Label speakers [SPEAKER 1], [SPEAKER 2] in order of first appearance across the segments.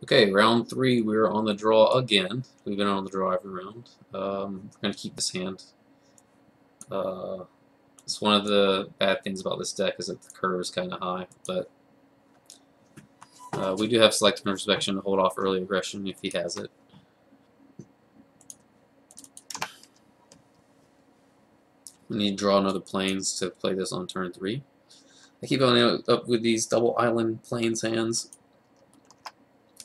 [SPEAKER 1] Okay, round 3, we're on the draw again. We've been on the draw every round. We're going to keep this hand. It's one of the bad things about this deck is that the curve is kind of high, but we do have selective introspection to hold off early aggression if he has it. We need to draw another plains to play this on turn 3. I keep on up with these double island plains hands.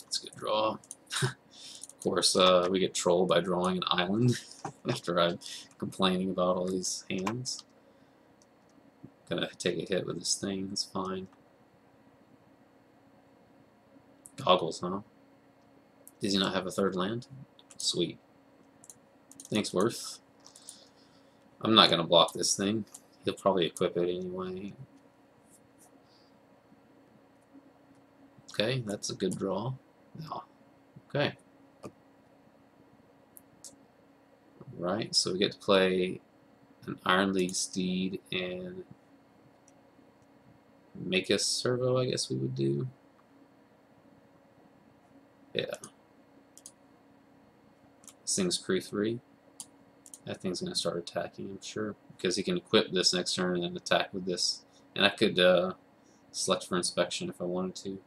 [SPEAKER 1] It's a good draw. Of course, we get trolled by drawing an island after I'm complaining about all these hands. Gonna take a hit with this thing, it's fine. Goggles, huh? Does he not have a third land? Sweet. Thanks, Worth. I'm not gonna block this thing. He'll probably equip it anyway. Okay, that's a good draw. No. Okay. Right, so we get to play an Iron League Steed and make a servo, I guess we would do. Yeah. This thing's crew 3. That thing's going to start attacking, I'm sure, because he can equip this next turn and then attack with this. And I could select for inspection if I wanted to,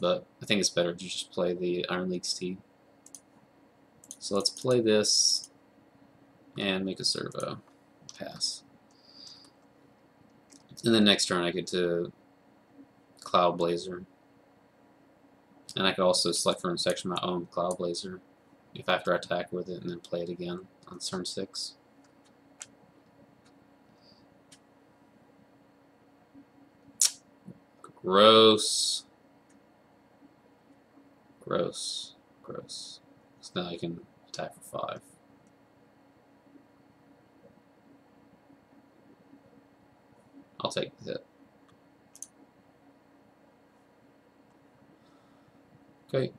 [SPEAKER 1] but I think it's better to just play the Iron League Steed. So let's play this and make a servo. Pass. And then next turn I get to Cloud Blazer. And I could also select for inspection my own Cloud Blazer if after I attack with it and then play it again on turn 6. Gross. Gross. Gross. So now I can attack for 5. I'll take the hit. Okay.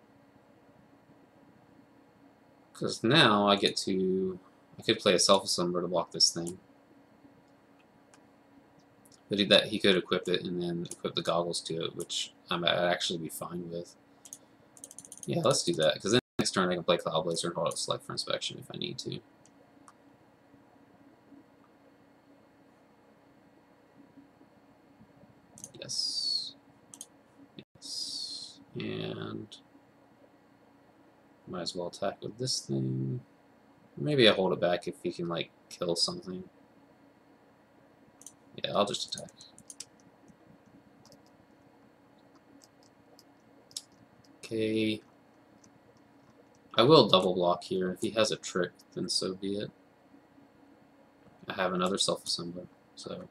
[SPEAKER 1] Because now I get to... I could play a Self-Assembler to block this thing. But he could equip it and then equip the goggles to it, which I'd actually be fine with. Yeah, let's do that, because then next turn I can play Cloud Blazer and hold up select for inspection if I need to. Yes. Yes. And might as well attack with this thing. Maybe I hold it back if he can, like, kill something. Yeah, I'll just attack. Okay. I will double block here. If he has a trick, then so be it. I have another self-assembler, so I'm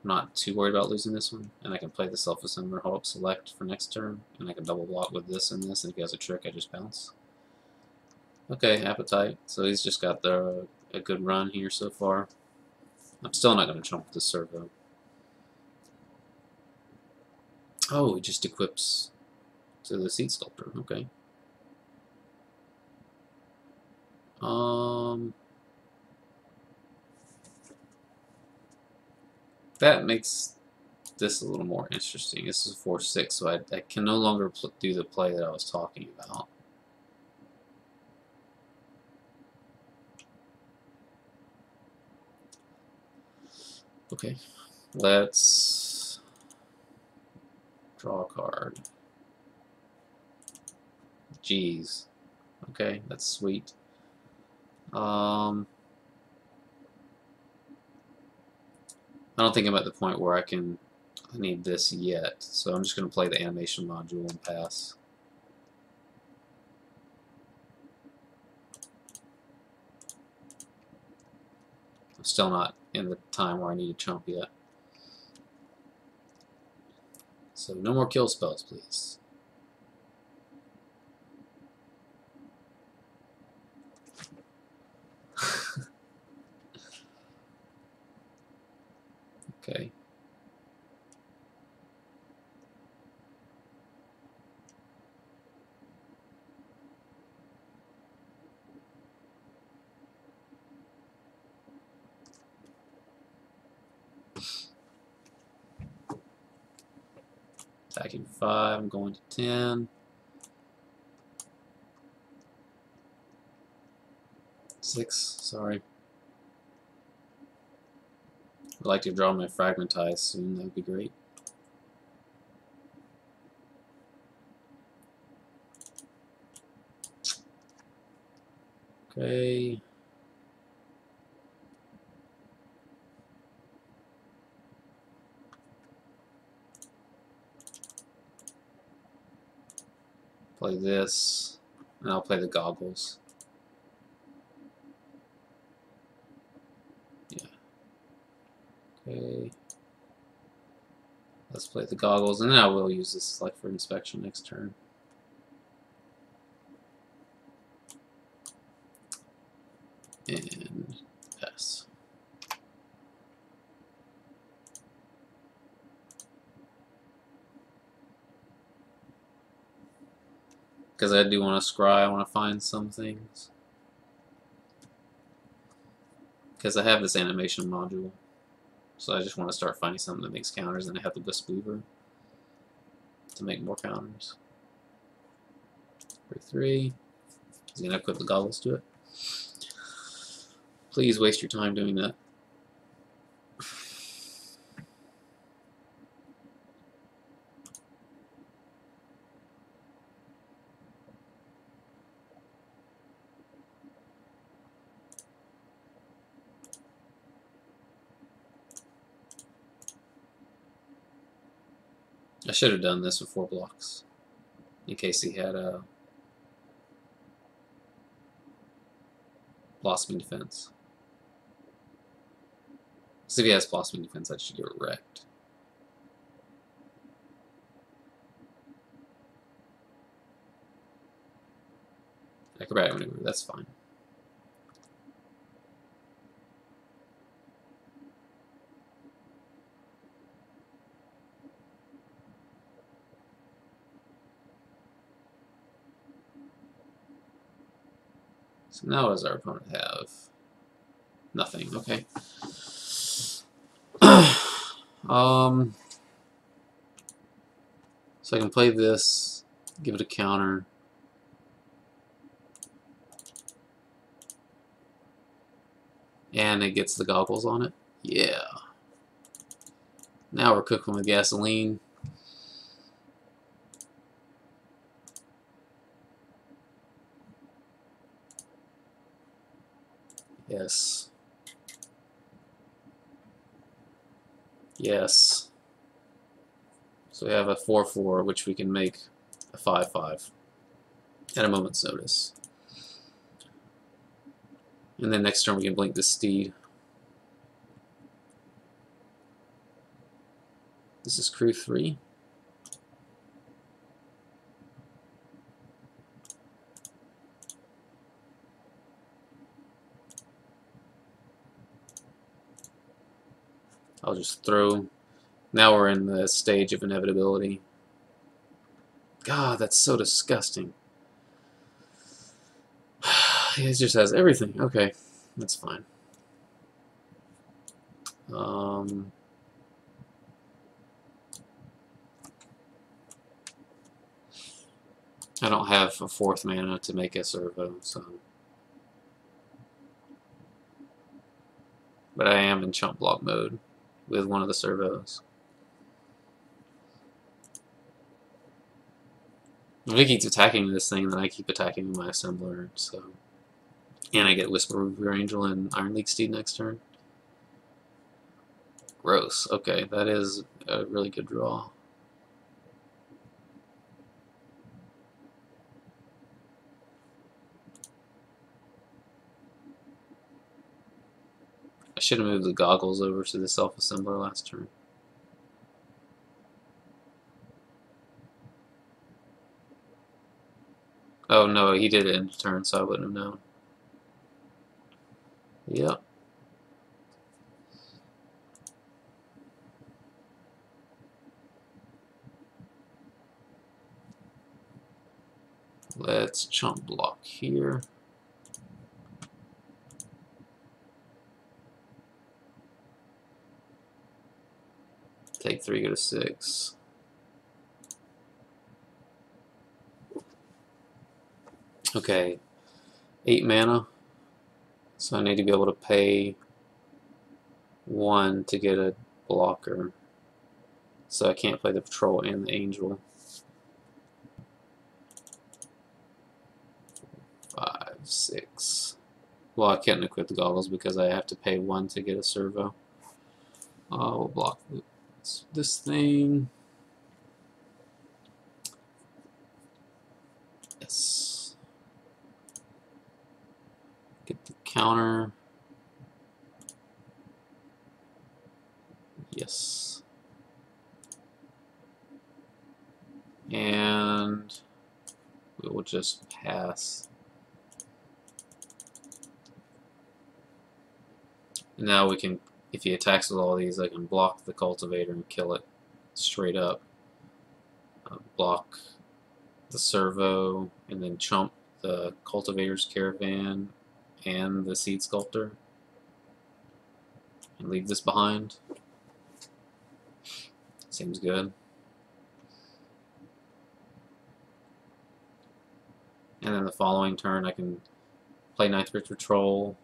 [SPEAKER 1] not too worried about losing this one. And I can play the self-assembler, hold up select for next turn, and I can double block with this and this, and if he has a trick, I just bounce. Okay, Appetite. So he's just got a good run here so far. I'm still not going to jump the servo. Oh, he just equips to the Seed Sculptor. Okay. That makes this a little more interesting. This is 4/6, so I can no longer do the play that I was talking about. Okay, let's draw a card. Jeez. Okay, that's sweet. I don't think I'm at the point where I need this yet, so I'm just going to play the animation module and pass. I'm still not in the time where I need to chump yet. So no more kill spells, please. Okay. Attacking 5, I'm going to 10. 6, sorry. I'd like to draw my Fragmentize soon, that would be great. Okay. Play this, and I'll play the goggles. Yeah. Okay. Let's play the goggles, and then I will use this like for inspection next turn. And pass. Because I do want to scry, I want to find some things. Because I have this animation module. So I just want to start finding something that makes counters, and I have the Wisp Weaver to make more counters. 3/3. He's going to equip the goggles to it. Please waste your time doing that. I should have done this with 4 blocks, in case he had a blossoming defense. So if he has blossoming defense, I should get wrecked. Acrobatic maneuver, that's fine. So now what does our opponent have? Nothing, okay. So I can play this, give it a counter. And it gets the goggles on it. Yeah. Now we're cooking with gasoline. Yes. Yes. So we have a 4/4, which we can make a 5/5 at a moment's notice. And then next turn we can blink the steed. This is crew 3. I'll just throw. Now we're in the stage of inevitability. God, that's so disgusting. It just has everything. Okay, that's fine. I don't have a 4th mana to make a servo, so. But I am in chump block mode with one of the servos. If he keeps attacking this thing, then I keep attacking my assembler, so. And I get Whisper Reaver Angel and Iron League Steed next turn. Gross. Okay, that is a really good draw. I should have moved the goggles over to the self-assembler last turn. Oh no, he did it in turn, so I wouldn't have known. Yep. Let's chump block here. Take 3, go to 6. Okay, 8 mana. So I need to be able to pay 1 to get a blocker. So I can't play the patrol and the angel. 5, 6. Well, I can't equip the goggles because I have to pay 1 to get a servo. We'll block this thing. Yes. Get the counter. Yes. And we will just pass. And now we can, if he attacks with all these, I can block the cultivator and kill it straight up. Block the servo and then chump the cultivator's caravan and the seed sculptor and leave this behind. Seems good. And then the following turn I can play Ninth Ridge Patrol,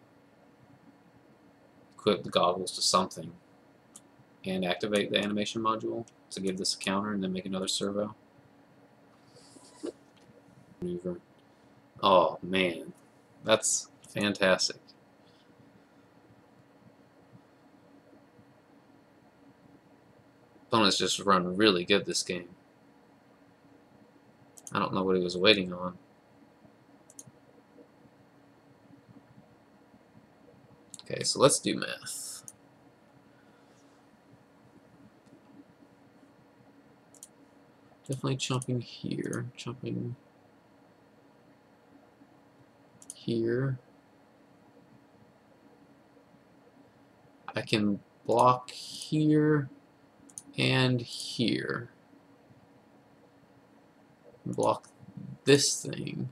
[SPEAKER 1] equip the goggles to something, and activate the animation module to give this a counter and then make another servo. Maneuver. Oh man, that's fantastic. Opponent's just run really good this game. I don't know what he was waiting on. Okay, so let's do math. Definitely jumping here, jumping here. I can block here and here. Block this thing.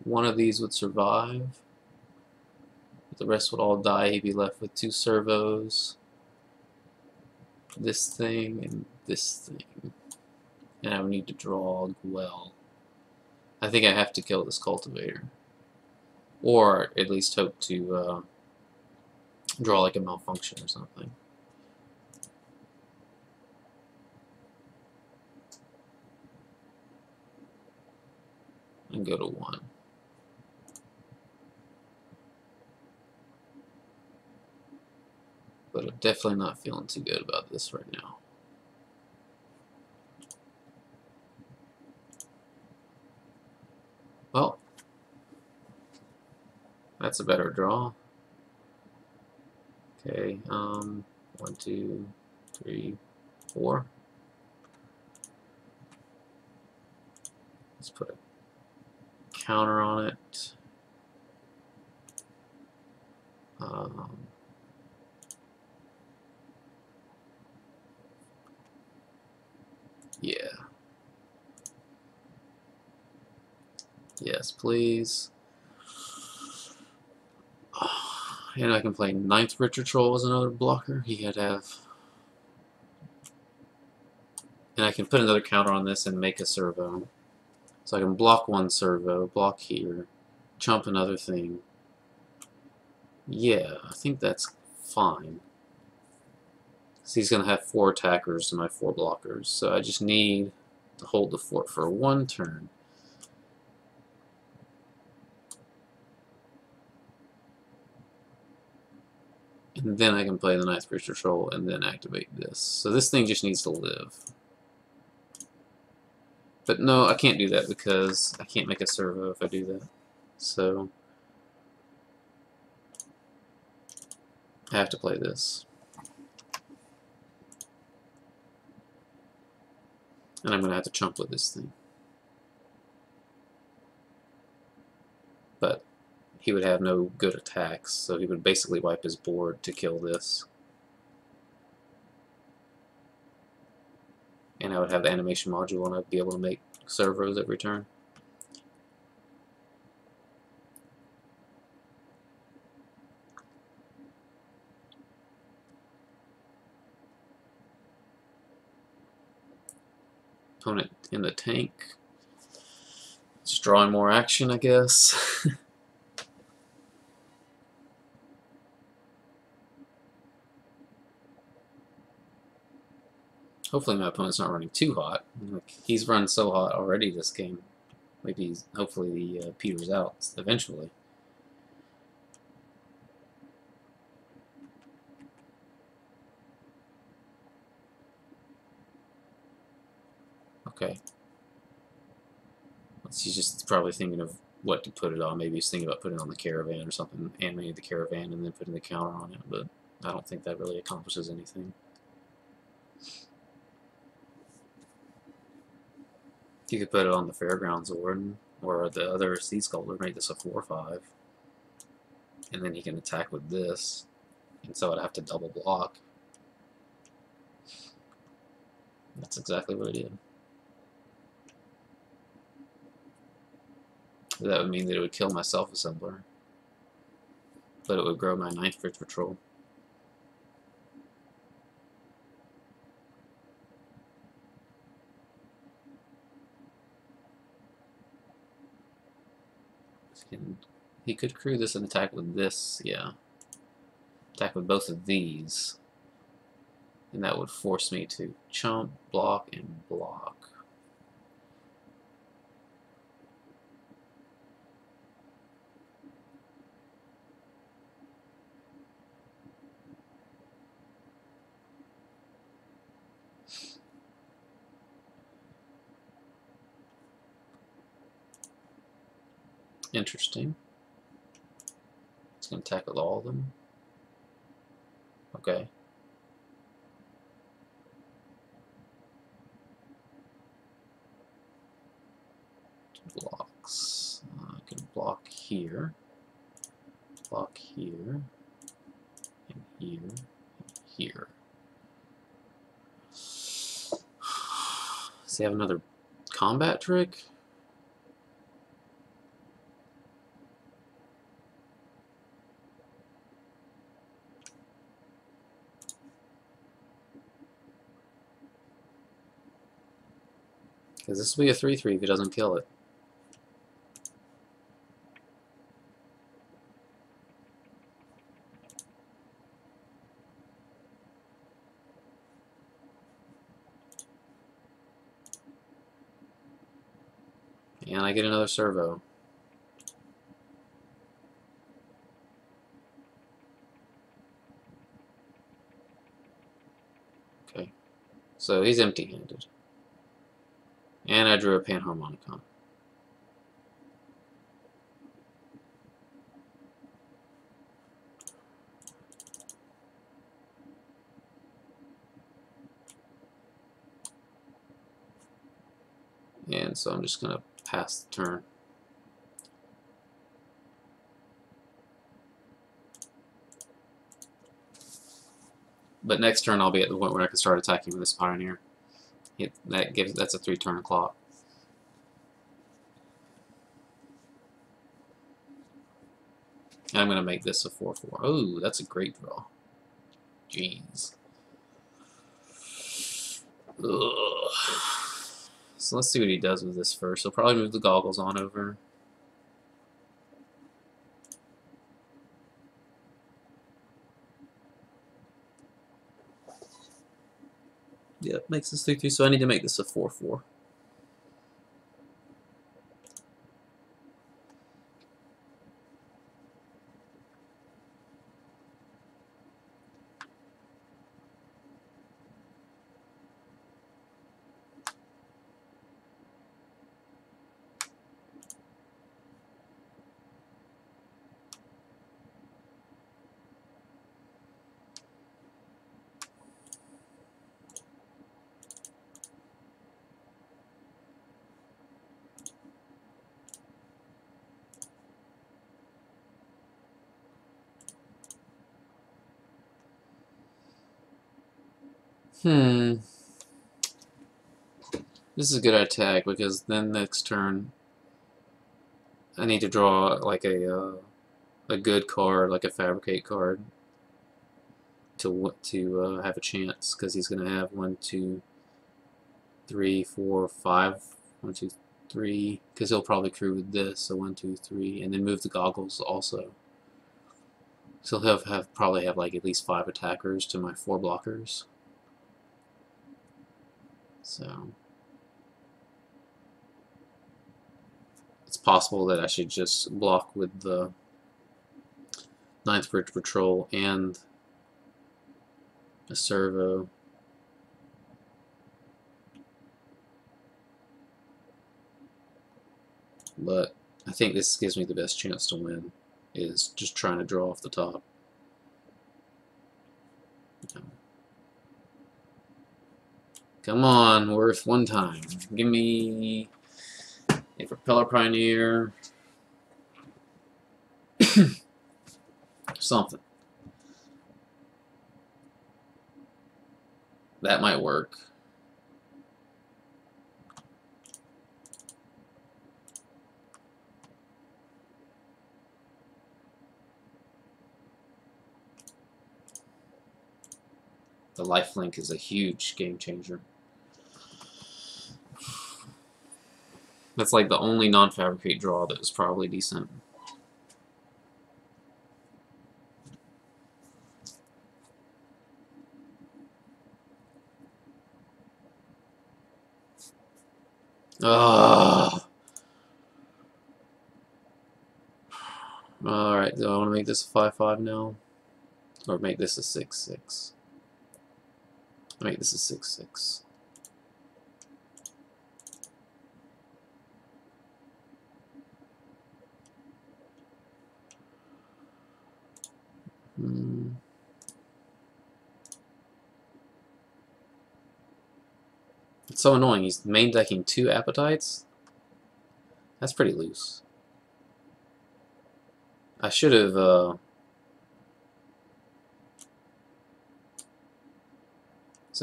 [SPEAKER 1] One of these would survive. The rest would all die. He'd be left with 2 servos. This thing and this thing. And I would need to draw well. I think I have to kill this cultivator. Or at least hope to draw like a malfunction or something. And go to 1. But I'm definitely not feeling too good about this right now. Well, that's a better draw. Okay, 1, 2, 3, 4. Let's put a counter on it. Yeah. Yes, please. And I can play Ninth Richard Troll as another blocker. He had to have... And I can put another counter on this and make a servo. So I can block 1 servo, block here, chump another thing. Yeah, I think that's fine. So he's going to have 4 attackers to my 4 blockers. So I just need to hold the fort for 1 turn. And then I can play the Ninth Ridge Patrol and then activate this. So this thing just needs to live. But no, I can't do that because I can't make a servo if I do that. So I have to play this. And I'm going to have to chump with this thing. But he would have no good attacks, so he would basically wipe his board to kill this. And I would have the animation module and I'd be able to make servos every turn. Opponent in the tank. Just drawing more action, I guess. Hopefully my opponent's not running too hot. Like, he's run so hot already this game. Maybe hopefully he peters out eventually. Okay. He's just probably thinking of what to put it on. Maybe he's thinking about putting it on the caravan or something, animating the caravan and then putting the counter on it, but I don't think that really accomplishes anything. You could put it on the Fairgrounds Warden or the other Sea Sculptor, make this a 4/5. And then he can attack with this. And so I'd have to double block. That's exactly what I did. That would mean that it would kill my self-assembler. But it would grow my 9th Bridge Patrol. He could crew this and attack with this, yeah. Attack with both of these. And that would force me to chump, block, and block. Interesting. It's going to attack with all of them. Okay. Blocks. I can block here, and here, and here. Does he have another combat trick? Because this will be a 3/3 if he doesn't kill it. And I get another servo. Okay. So he's empty-handed. And I drew a Panharmonicon. And so I'm just going to pass the turn. But next turn I'll be at the point where I can start attacking with this Pioneer. That's a 3-turn clock. And I'm going to make this a 4/4. Oh, that's a great draw. Jeez. Ugh. So let's see what he does with this first. He'll probably move the goggles on over. Yep, makes this 3/3, so I need to make this a 4/4. This is a good attack because then next turn I need to draw like a good card, like a fabricate card, to have a chance because he's gonna have 1, 2, 3, 4, 5. 1, 2, 3, because he'll probably crew with this, so 1, 2, 3, and then move the goggles also. So he'll probably have like at least 5 attackers to my 4 blockers. So it's possible that I should just block with the 9th Bridge Patrol and a servo. But I think this gives me the best chance to win, is just trying to draw off the top. Come on, worth one time. Give me a Propeller Pioneer. Something. That might work. The lifelink is a huge game changer. That's like the only non-fabricate draw that was probably decent. Alright, do I want to make this a 5-5 now? Or make this a 6-6? I'll make this a 6-6. It's so annoying. He's main decking 2 appetites. That's pretty loose. I should have. So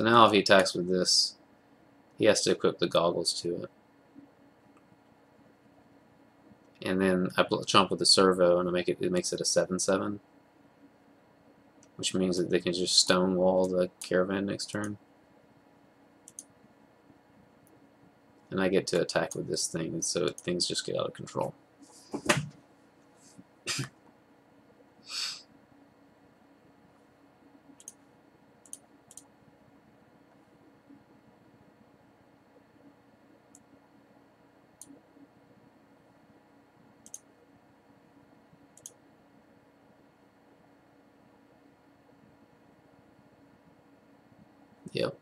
[SPEAKER 1] now if he attacks with this, he has to equip the goggles to it. And then I chomp with the servo, and it makes it a 7-7, which means that they can just stonewall the caravan next turn. And I get to attack with this thing, and so things just get out of control. Yep.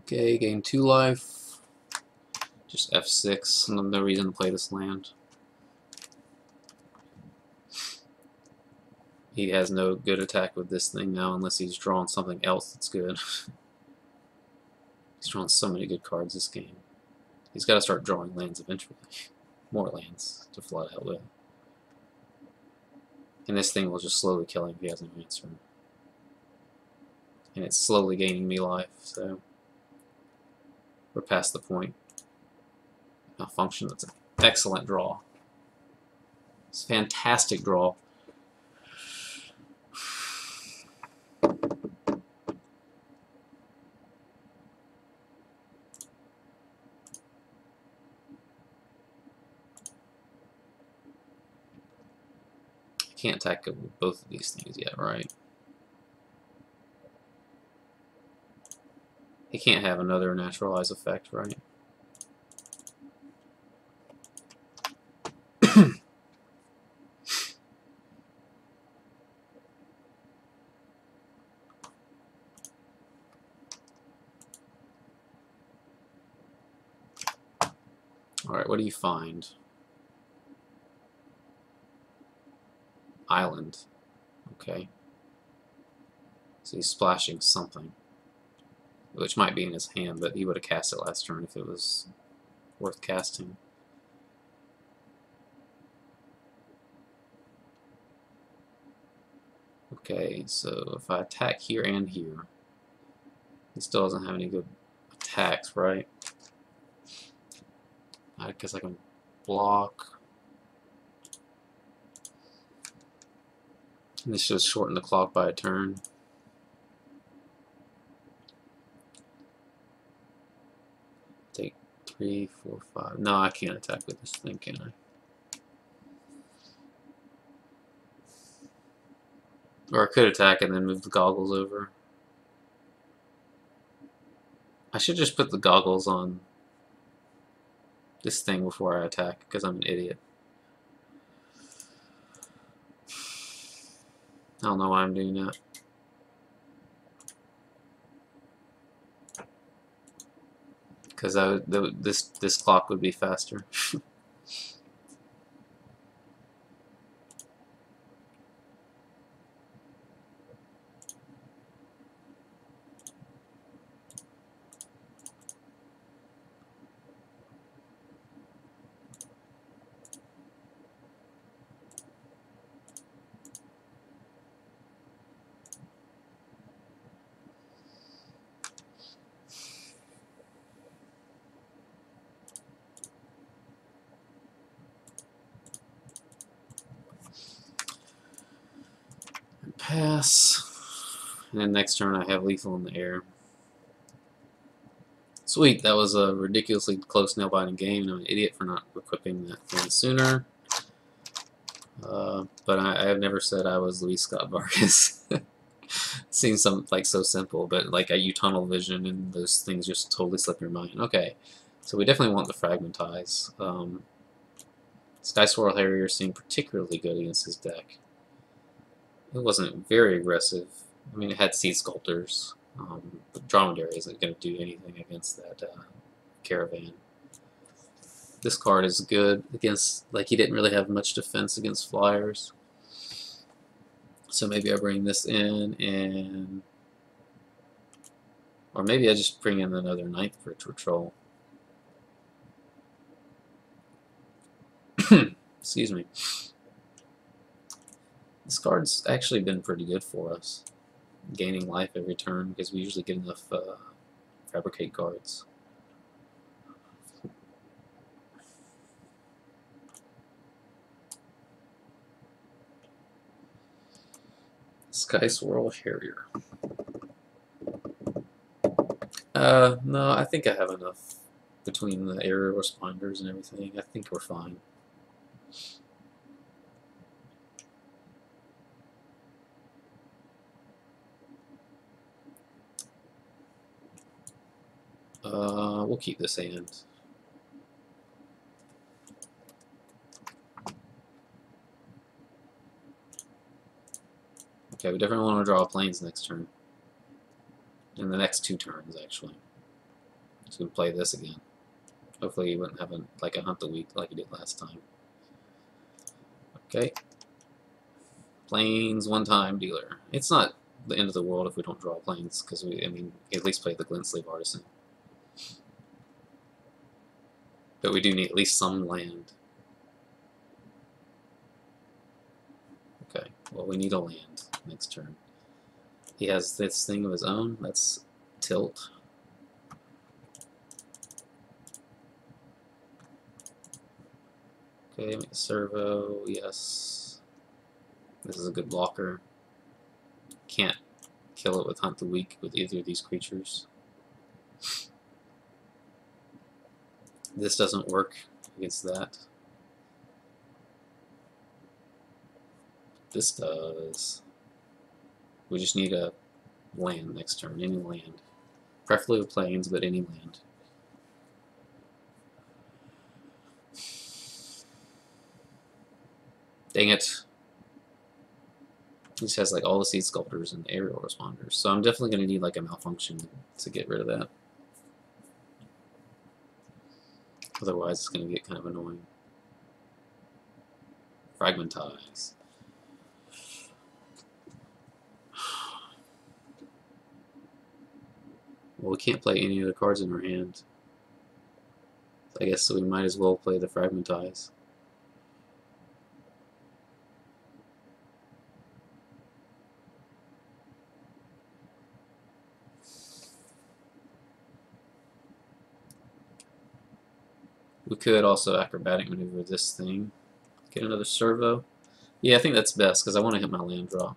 [SPEAKER 1] Okay, gain 2 life. Just F6, no reason to play this land. He has no good attack with this thing now unless he's drawn something else that's good. He's drawn so many good cards this game. He's got to start drawing lands eventually. More lands to flood out with. And this thing will just slowly kill him if he has no answer. And it's slowly gaining me life, so we're past the point. Malfunction, that's an excellent draw. It's a fantastic draw. Can't attack with both of these things yet, right? He can't have another naturalize effect, right? Alright, what do you find? Island. Okay. So he's splashing something. Which might be in his hand, but he would have cast it last turn if it was worth casting. Okay, so if I attack here and here, he still doesn't have any good attacks, right? I guess I can block. And this should shorten the clock by a turn. Take 3, 4, 5. No, I can't attack with this thing, can I? Or I could attack and then move the goggles over. I should just put the goggles on this thing before I attack, because I'm an idiot. I don't know why I'm doing that. Because this clock would be faster. Pass. And then next turn I have lethal in the air. Sweet, that was a ridiculously close nail-biting game, and I'm an idiot for not equipping that thing sooner. But I have never said I was Luis Scott Vargas. Seems so simple, but like you tunnel vision and those things just totally slip your mind. Okay, so we definitely want the Fragmentize. Sky Swirl Harrier seemed particularly good against his deck. It wasn't very aggressive. I mean, it had Sea Sculptors. But Dromedary isn't going to do anything against that Caravan. This card is good against, like, he didn't really have much defense against flyers. So maybe I bring this in, and or maybe I just bring in another 9th for Patrol. Excuse me. This card's actually been pretty good for us, gaining life every turn, because we usually get enough Fabricate cards. Sky Swirl Harrier. No, I think I have enough between the aerial responders and everything. I think we're fine. We'll keep this hand. Okay, we definitely want to draw planes next turn. In the next 2 turns, actually. So we'll play this again. Hopefully he wouldn't have a Hunt the Week like he did last time. Okay. Planes 1 time dealer. It's not the end of the world if we don't draw planes, because we at least play the Glint Sleeve Artisan. But we do need at least some land. Okay, well, we need a land next turn. He has this thing of his own. That's Tilt. Okay, make a servo, yes. This is a good blocker. Can't kill it with Hunt the Weak with either of these creatures. This doesn't work against that. This does. We just need a land next turn, any land. Preferably with plains, but any land. Dang it. He just has like all the Seed Sculptors and the aerial responders. So I'm definitely going to need like a malfunction to get rid of that. Otherwise it's going to get kind of annoying. Fragmentize. Well, we can't play any of the cards in our hand. I guess so we might as well play the Fragmentize. We could also acrobatic maneuver this thing. Get another servo. Yeah, I think that's best because I want to hit my land drop.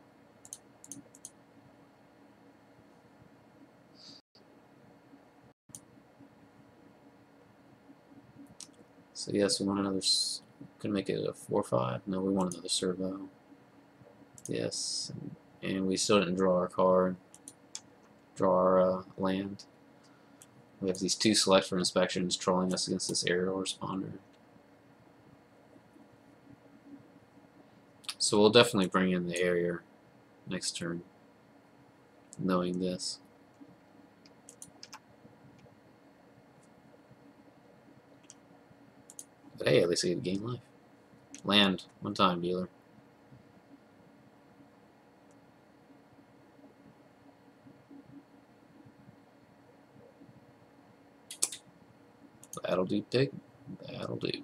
[SPEAKER 1] So yes, we want another. Could make it a 4/5. No, we want another servo. Yes, and we still didn't draw our card. Draw our land. We have these two select for inspections trolling us against this aerial responder. So we'll definitely bring in the area next turn, knowing this. But hey, at least I get to gain life. Land, one time, dealer. That'll do, pig. That'll do.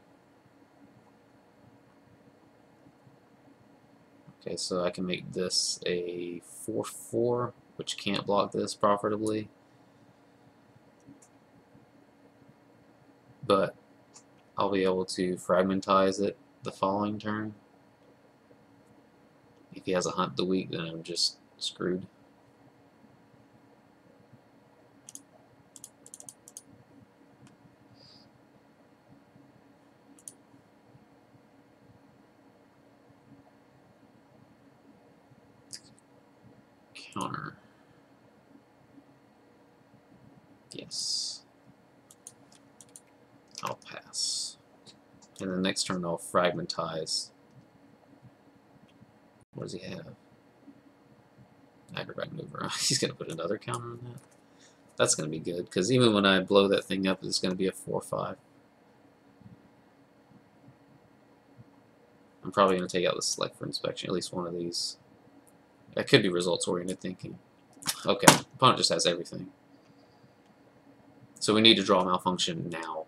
[SPEAKER 1] Okay, so I can make this a 4/4, which can't block this profitably. But I'll be able to fragmentize it the following turn. If he has a hunt the week, then I'm just screwed. Counter. Yes. I'll pass. And the next turn I'll fragmentize. What does he have? Acrobat maneuver. He's going to put another counter on that. That's going to be good, because even when I blow that thing up, it's going to be a 4/5. I'm probably going to take out the select for inspection, at least one of these. That could be results-oriented thinking. Okay, opponent just has everything. So we need to draw a malfunction now.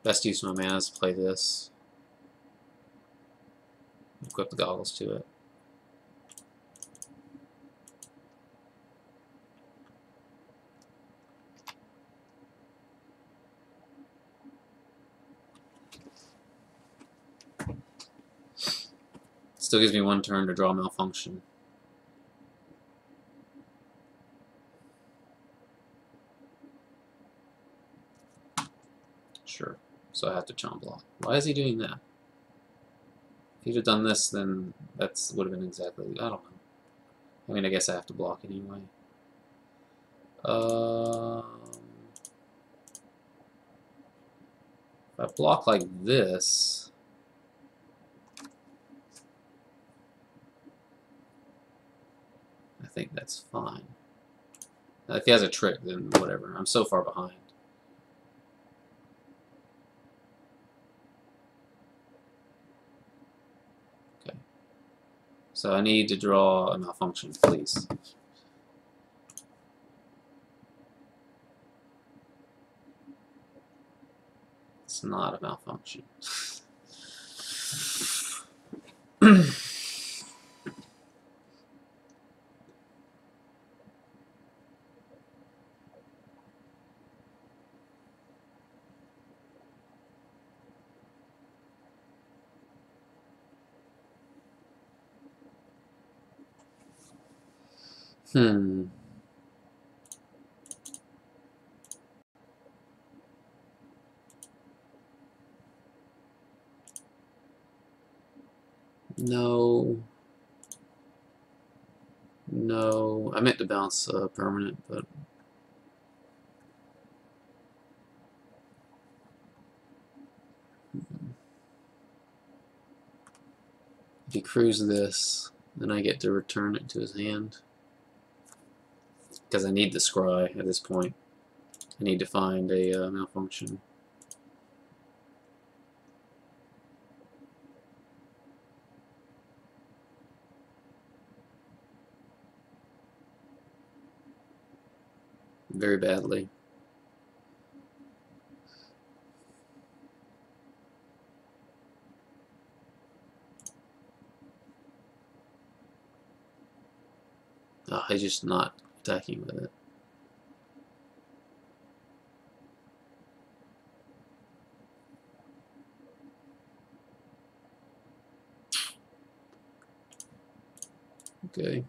[SPEAKER 1] Best use of my mana is to play this. Equip the goggles to it. Still gives me one turn to draw malfunction. Sure. So I have to chomp block. Why is he doing that? If he'd have done this, then that would have been exactly. I don't know. I mean, I guess I have to block anyway. If I block like this, I think that's fine. Now, if he has a trick, then whatever. I'm so far behind. Okay. So I need to draw a malfunction, please. It's not a malfunction. No. No. I meant to bounce permanent, but... If he crews this, then I get to return it to his hand. Because I need the scry at this point. I need to find a malfunction. very badly. Oh, he's just not attacking with it. Okay.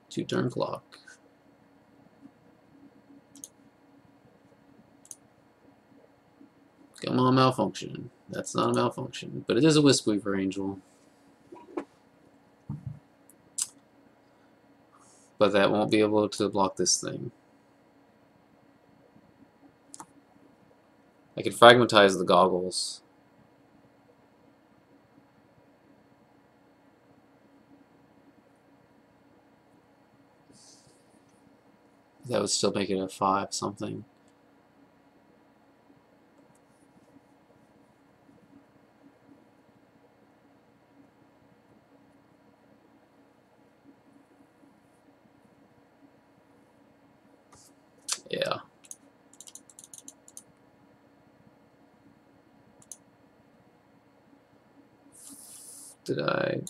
[SPEAKER 1] Two-turn clock. Come on, malfunction. That's not a malfunction, but it is a Wisp-Weaver Angel. But that won't be able to block this thing. I can fragmentize the goggles. That would still make it a 5 something. Yeah. Did I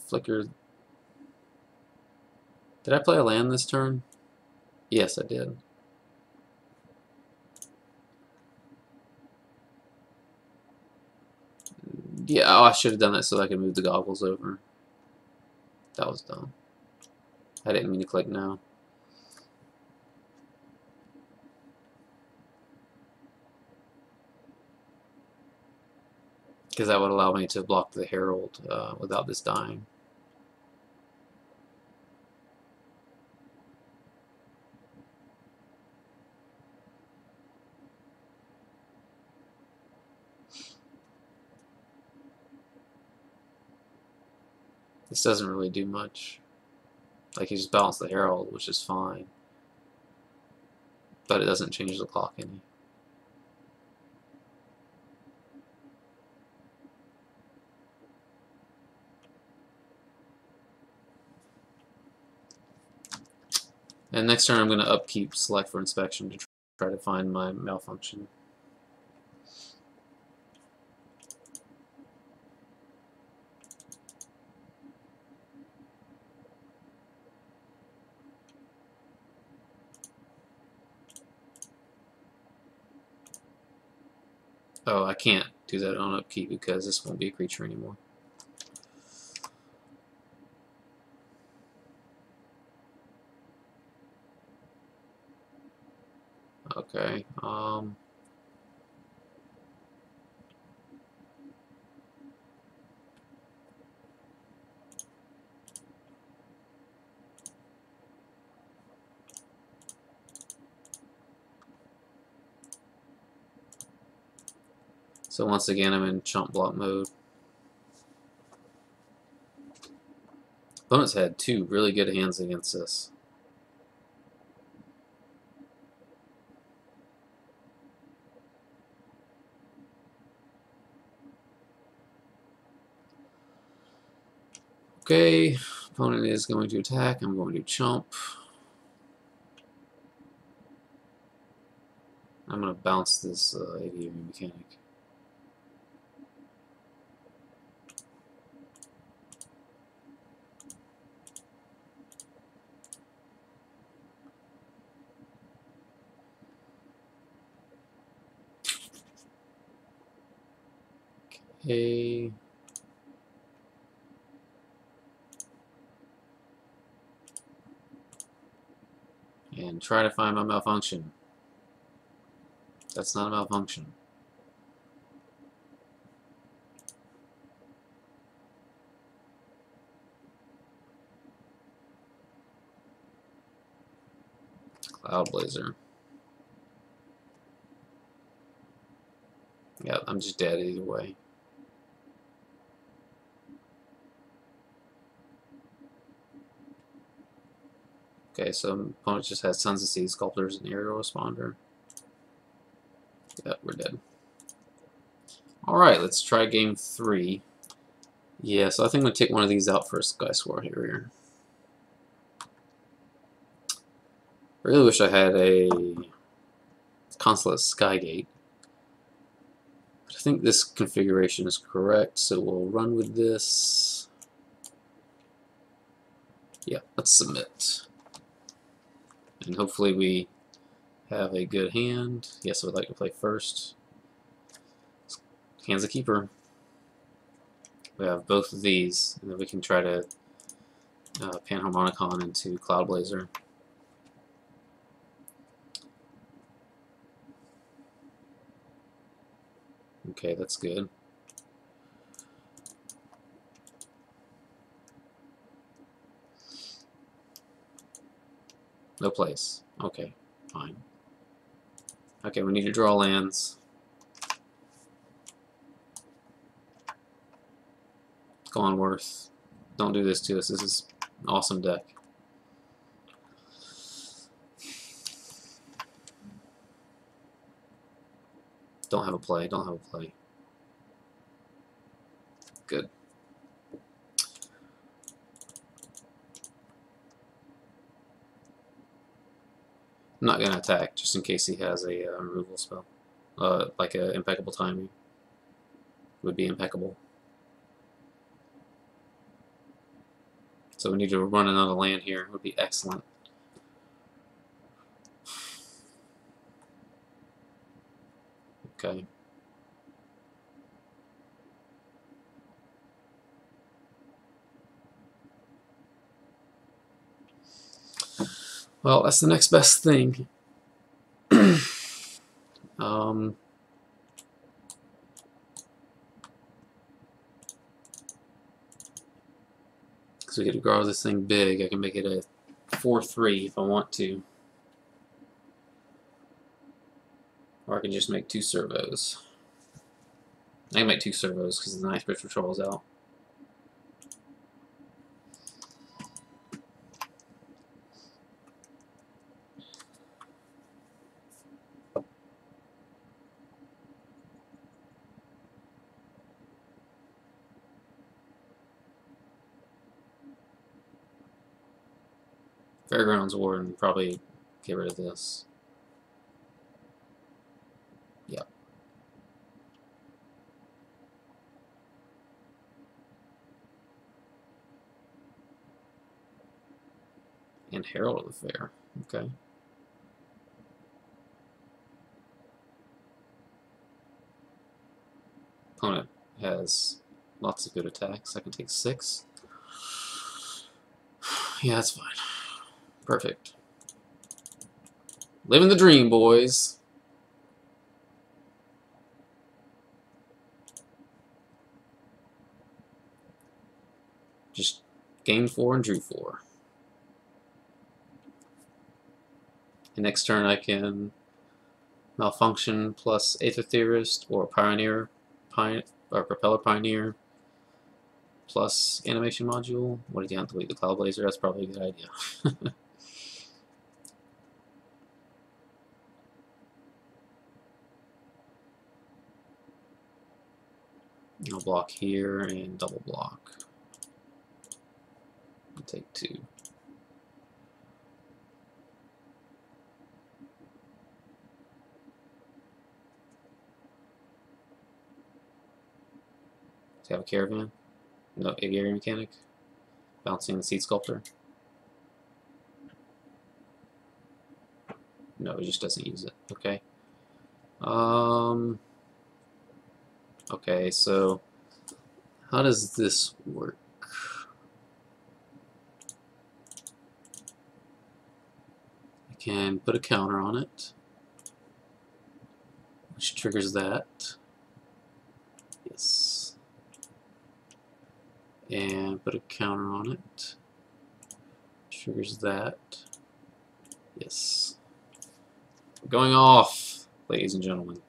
[SPEAKER 1] flicker? Did I play a land this turn? Yes, I did. Yeah, oh, I should have done that so I could move the goggles over. That was dumb. I didn't mean to click no. Because that would allow me to block the Herald without this dying. This doesn't really do much. Like, you just balance the Herald, which is fine. But it doesn't change the clock any. And next turn I'm going to upkeep select for inspection to try to find my malfunction. Oh, I can't do that on upkeep because this won't be a creature anymore. Okay. So once again, I'm in chump block mode. Opponent's had 2 really good hands against this. Okay, opponent is going to attack. I'm going to chump. I'm going to bounce this aviary mechanic. Okay. And try to find my malfunction. That's not a malfunction. Cloud Blazer. Yeah, I'm just dead either way. Okay, so opponent just has Sons of Sea Sculptors and Aerial Responder. Yep, we're dead. Alright, let's try game 3. Yeah, so I think I'm going to take one of these out for a Sky Sword here. I really wish I had a Consulate Skygate. But I think this configuration is correct, so we'll run with this. Yeah, let's submit. And hopefully we have a good hand. Yes, I would like to play first. Hand's a keeper. We have both of these, and then we can try to Panharmonicon into Cloud Blazer. Okay, that's good. No place. Okay, fine. Okay, we need to draw lands. Go on, Worth. Don't do this to us. This is an awesome deck. Don't have a play. Don't have a play. Good. I'm not going to attack, just in case he has a removal spell. Like a impeccable timing. Would be impeccable. So we need to run another land here. Would be excellent. Okay. Well, that's the next best thing. So we get to grow this thing big. I can make it a 4/3 if I want to. Or I can just make 2 servos. I can make 2 servos because the Ninth Bridge Patrol is out. Fairgrounds Warden, probably get rid of this. Yep. And Herald of the Fair. Okay. Opponent has lots of good attacks. I can take 6. Yeah, that's fine. Perfect. Living the dream, boys. Just gained 4 and drew 4. And next turn I can Malfunction plus Aether Theorist or Pioneer, or Propeller Pioneer plus Animation Module. What did you have to delete the Cloud Blazer? That's probably a good idea. I'll block here and double block. I'll take 2. Do you have a Caravan? No, Aviary Mechanic? Bouncing the Seed Sculptor? No, it just doesn't use it. Okay. Okay, so how does this work? I can put a counter on it, which triggers that. Yes. And put a counter on it. Triggers that. Yes. We're going off, ladies and gentlemen.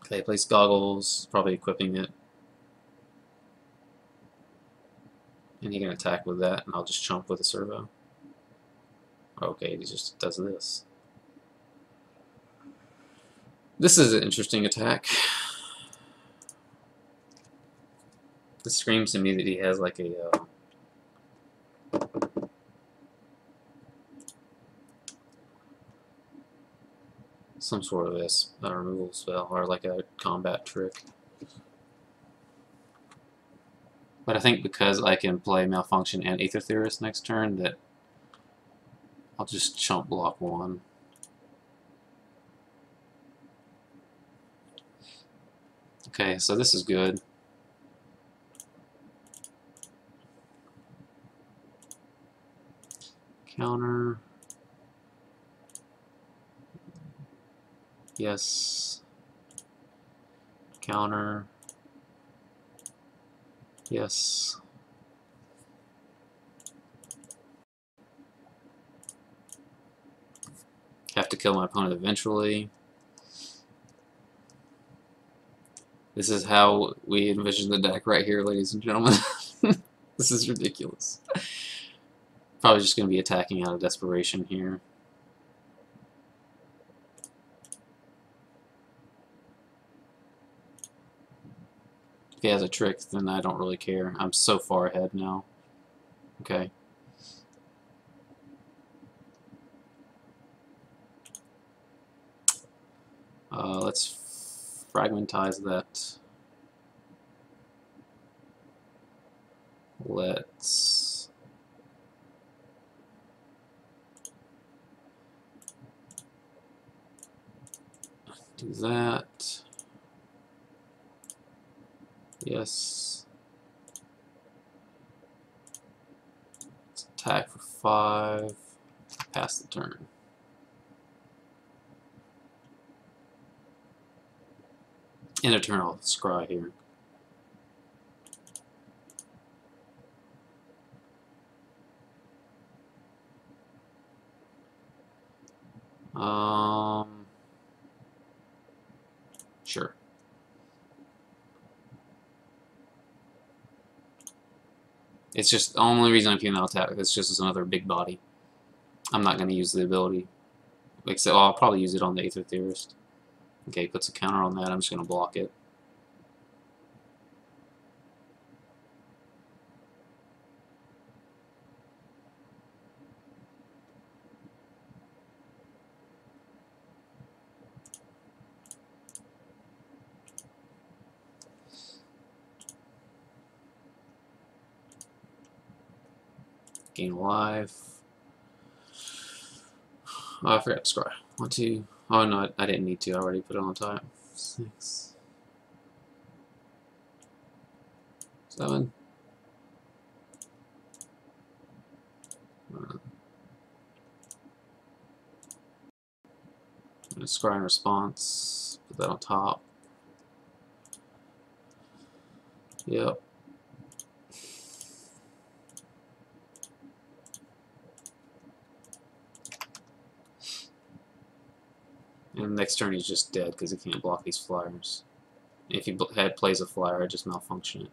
[SPEAKER 1] Okay, place goggles, probably equipping it. And he can attack with that, and I'll just chomp with a servo. Okay, he just does this. This is an interesting attack. This screams to me that he has like a some sort of a removal spell or like a combat trick. But I think because I can play Malfunction and Aether Theorist next turn, that I'll just chump block one. Okay, so this is good. Counter. Yes. Counter. Yes. Have to kill my opponent eventually. This is how we envision the deck right here, ladies and gentlemen. This is ridiculous. Probably just going to be attacking out of desperation here. If he has a trick, then I don't really care. I'm so far ahead now. Okay. Let's fragmentize that. Let's do that. Yes. Let's attack for 5. Pass the turn. End of turn, I'll scry here. Sure. It's just the only reason I'm keeping attack. It's just as another big body. I'm not going to use the ability. Except, well, I'll probably use it on the Aether Theorist. Okay, puts a counter on that. I'm just going to block it. Gain life. Oh, I forgot to scry. 1, 2. Oh no, I didn't need to. I already put it on top. 6, 7. I'm gonna scry in response. Put that on top. Yep. And next turn he's just dead because he can't block these flyers. If he plays a flyer, I just malfunction it.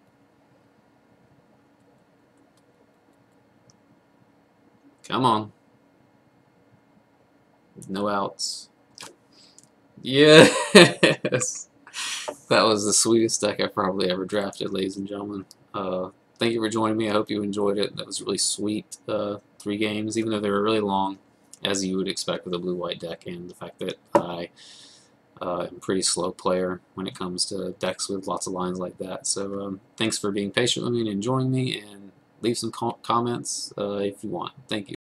[SPEAKER 1] Come on. No outs. Yes! That was the sweetest deck I've probably ever drafted, ladies and gentlemen. Thank you for joining me. I hope you enjoyed it. That was really sweet. 3 games, even though they were really long, as you would expect with a blue-white deck, and the fact that I am a pretty slow player when it comes to decks with lots of lines like that. So thanks for being patient with me and enjoying me, and leave some comments if you want. Thank you.